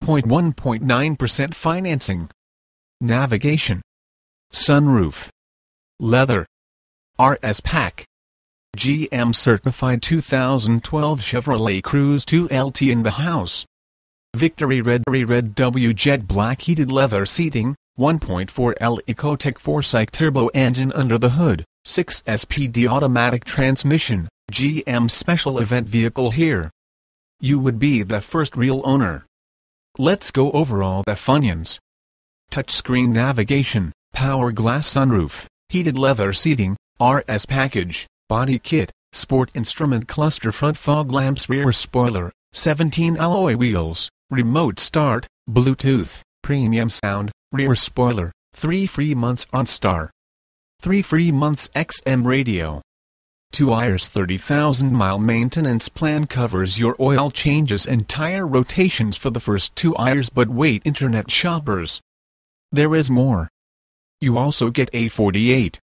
1.9% financing. Navigation. Sunroof. Leather. RS Pack. GM certified 2012 Chevrolet Cruze 2LT in the house. Victory Red W Jet Black heated leather seating, 1.4L ECOTEC 4-cycle turbo engine under the hood, 6 SPD automatic transmission, GM special event vehicle here. You would be the first real owner. Let's go over all the funyuns. Touchscreen navigation, power glass sunroof, heated leather seating, RS package, body kit, sport instrument cluster, front fog lamps, rear spoiler, 17 alloy wheels, remote start, Bluetooth, premium sound, rear spoiler, 3 free months ONSTAR, 3 free months XM radio. 2 years 30,000-mile maintenance plan covers your oil changes and tire rotations for the first 2 years. But wait, internet shoppers, there is more. You also get a 48